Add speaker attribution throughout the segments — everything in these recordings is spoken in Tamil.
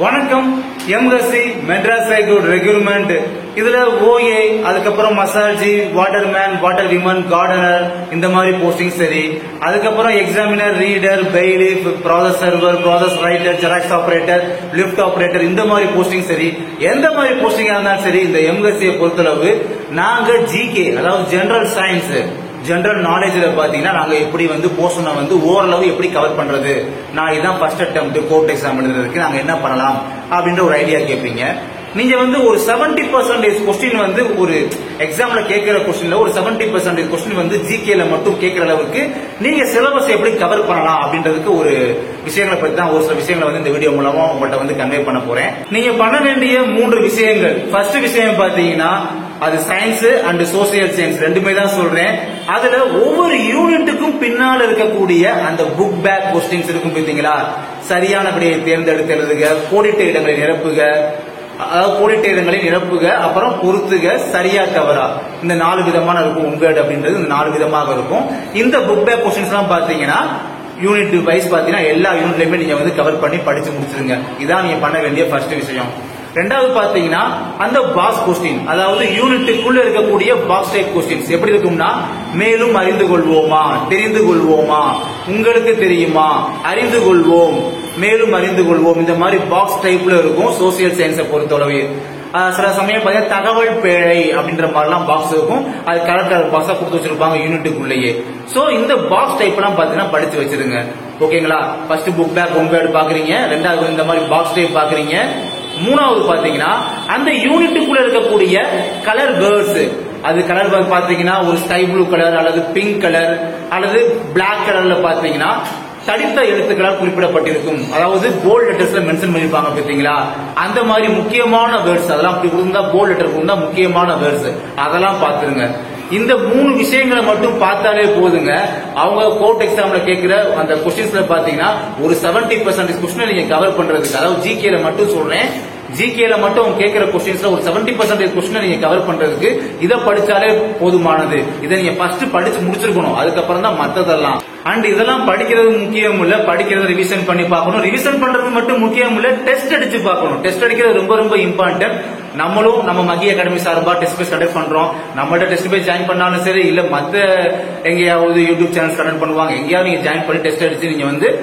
Speaker 1: வணக்கம். எம்எஸ்சி மெட்ராஸ் ஹைகோர்ட் ரெக்ரூட்மெண்ட் இதுல ஓஏ, அதுக்கப்புறம் மசாஜி, வாட்டர்மேன், வாட்டர் விமன், கார்டனர் இந்த மாதிரி போஸ்டிங் சரி. அதுக்கப்புறம் examiner, reader, பெயிலிஃப், process server, process writer, xerox operator, lift operator இந்த மாதிரி போஸ்டிங் சரி. எந்த மாதிரி போஸ்டிங்கா இருந்தாலும் சரி, இந்த எம்எஸ்சியை பொறுத்தளவு நாங்க ஜிகே, அதாவது ஜெனரல் சயின்ஸ், ஜெனரல் நாலேஜ்ல பாத்தீங்கன்னா நாங்க எப்படி போர்ஷனை ஓரளவு எப்படி கவர் பண்றது, நான் இதான் ஃபர்ஸ்ட் அட்டெம்ப்ட் கோர்ட் எக்ஸாம் எழுதுறதுக்கு நாங்க என்ன பண்ணலாம் அப்படின்ற ஒரு ஐடியா கேட்பீங்க. நீங்க ஒரு 70% கொஸ்டின் ஒரு எக்ஸாம்ல கேட்கிற கொஸ்டின்ல ஒரு 70% கொஸ்டின் ஜிகேல மட்டும் கேட்கிற அளவுக்கு நீங்க சிலபஸ் எப்படி கவர் பண்ணலாம் அப்படின்றதுக்கு ஒரு விஷயங்களை பத்தி தான் ஒரு சில விஷயங்களை இந்த வீடியோ மூலமா உங்கள்கிட்ட கன்வே பண்ண போறேன். நீங்க பண்ண வேண்டிய 3 விஷயங்கள். ஃபர்ஸ்ட் விஷயம் பாத்தீங்கன்னா அது சயின்ஸ் அண்ட் சோசியல் சயின்ஸ் ரெண்டுமே தான் சொல்றேன். அதுல ஒவ்வொரு யூனிட்டுக்கும் பின்னால் இருக்கக்கூடிய அந்த புக் பேக் கொஸ்டின்ஸ் இருக்கும் பாத்தீங்களா, சரியான விடையை தேர்ந்தெடுத்து எழுதுக, கோடிட்ட இடங்களை நிரப்புக, அதாவது கோடிட்ட இடங்களை நிரப்புக, அப்புறம் பொறுத்துக, சரியா தவறா, இந்த 4 விதமான இருக்கும். உங்கேட் அப்படின்றது இந்த 4 விதமாக இருக்கும். இந்த புக் பேக் கொஸ்டின்ஸ் எல்லாம் பாத்தீங்கன்னா யூனிட் வைஸ் பாத்தீங்கன்னா எல்லா யூனிட்லயுமே நீங்க கவர் பண்ணி படிச்சு முடிச்சிருங்க. இதான் நீங்க பண்ண வேண்டிய ஃபர்ஸ்ட் விஷயம். ரெண்டாவது பாத்தீங்கன்னா அந்த பாக்ஸ் கொஸ்டின், அதாவது யூனிட்டுக்குள்ள இருக்கக்கூடிய பாக்ஸ் டைப் கொஸ்டின்ஸ் எப்படி இருக்கும்னா, மேலும் அறிந்து கொள்வோமா, தெரிந்து கொள்வோமா, உங்களுக்கு தெரியுமா, அறிந்து கொள்வோம், மேலும் அறிந்து கொள்வோம், இந்த மாதிரி பாக்ஸ் டைப்ல இருக்கும். சோசியல் சயின்ஸை பொறுத்தளவு சில சமயம் பாத்தீங்கன்னா தகவல் பேழை அப்படின்ற மாதிரிலாம் பாக்ஸ் இருக்கும். அது கலர் கலர் பாக்ஸா கொடுத்து வச்சிருப்பாங்க யூனிட்டுக்குள்ளேயே. சோ இந்த பாக்ஸ் டைப் எல்லாம் பாத்தீங்கன்னா படிச்சு வச்சிருங்க. ஓகேங்களா? ஃபர்ஸ்ட் புக் பேக் ஹோம்வேர்டு பாக்குறீங்க, ரெண்டாவது இந்த மாதிரி பாக்ஸ் டைப் பாக்குறீங்க, மூணாவது பாத்தீங்கன்னா அந்த யூனிட்டுக்குள்ள இருக்கக்கூடிய கலர் வேர்ட்ஸ். அது கலர் பாத்தீங்கன்னா ஒரு ஸ்கை ப்ளூ கலர் அல்லது பிங்க் கலர் அல்லது பிளாக் கலர்ல பாத்தீங்கன்னா தடித்த எழுத்துக்களால் குறிப்பிடப்பட்டிருக்கும். அதாவது போல்ட் லெட்டர்ஸ்ல மென்ஷன் பண்ணிருப்பாங்க பாத்தீங்களா, அந்த மாதிரி முக்கியமான வேர்ட்ஸ் அதெல்லாம் அப்படி இருந்தா போல்ட் லெட்டர் இருந்தா முக்கியமான வேர்ட்ஸ் அதெல்லாம் பாத்துருங்க. இந்த 3 விஷயங்களை மட்டும் பார்த்தாலே போதுங்க. அவங்க கோர்ட் எக்ஸாம்ல கேட்கிற அந்த கொஸ்டின்ஸ்ல பாத்தீங்கன்னா ஒரு 70% கொஸ்டின் நீங்க கவர் பண்றதுக்கு, அதாவது ஜிகேல மட்டும் சொல்றேன், ஜிகேல மட்டும் அவங்க கேட்கிற கொஸ்டின்ஸ்ல ஒரு 70% கொஸ்டின் நீங்க கவர் பண்றதுக்கு இதை படிச்சாலே போதுமானது. இதை நீங்க ஃபர்ஸ்ட் படிச்சு முடிச்சிருக்கணும், அதுக்கப்புறம் தான் மத்ததெல்லாம். அண்ட் இதெல்லாம் படிக்கிறது முக்கியம் இல்ல, படிக்கிறது ரிவிஷன் பண்ணி பார்க்கணும். ரிவிஷன் பண்றது மட்டும் முக்கியம் இல்ல, டெஸ்ட் அடிச்சு பார்க்கணும். டெஸ்ட் அடிக்கிறது ரொம்ப ரொம்ப இம்பார்ட்டன்ட். நம்மளும் நம்ம மகி அகாடமி சார்பா டெஸ்ட் பேஸ் கண்டக்ட் பண்றோம். நம்மள்ட்ட டெஸ்ட் பேஸ் ஜாயின் பண்ணாலும் சரி, இல்ல மத்த எங்கேயாவது யூடியூப் சேனல்ஸ் கண்டக்ட் பண்ணுவாங்க, எங்கேயாவது நீங்க ஜாயின் பண்ணி டெஸ்ட் அடிச்சு நீங்க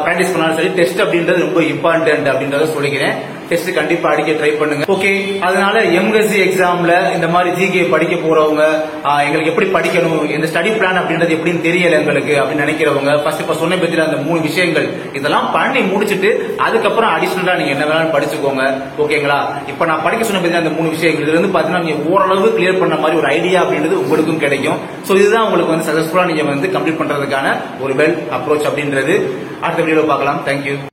Speaker 1: பிராக்டிஸ் பண்ணாலும் சரி, டெஸ்ட் அப்படின்றது ரொம்ப இம்பார்ட்டன்ட் அப்படின்றத சொல்லிக்கிறேன். டெஸ்ட் கண்டிப்பா அடிக்க ட்ரை பண்ணுங்க. ஓகே, அதனால எம்எஸ்சி எக்ஸாம்ல இந்த மாதிரி ஜிகே படிக்க போறவங்க, எங்களுக்கு எப்படி படிக்கணும், இந்த ஸ்டடி பிளான் அப்படின்றது எப்படின்னு தெரியல எங்களுக்கு அப்படின்னு நினைக்கிறவங்க, ஃபர்ஸ்ட் இப்ப சொன்ன பத்தி அந்த 3 விஷயங்கள் இதெல்லாம் பண்ணி முடிச்சுட்டு அதுக்கப்புறம் அடிஷனலா நீங்க என்ன வேணாலும் படிச்சுக்கோங்க. ஓகேங்களா? இப்ப நான் படிக்க சொன்ன பத்தி அந்த 3 விஷயங்கள் இதுல பாத்தீங்கன்னா நீங்க ஓரளவு கிளியர் பண்ண மாதிரி ஒரு ஐடியா அப்படின்றது உங்களுக்கும் கிடைக்கும். சோ இதுதான் உங்களுக்கு சக்சஸ்ஃபுல்லா நீங்க கம்ப்ளீட் பண்றதுக்கான ஒரு வெல் அப்ரோச் அப்படின்றது. அடுத்த வீடியோல பார்க்கலாம். தேங்க்யூ.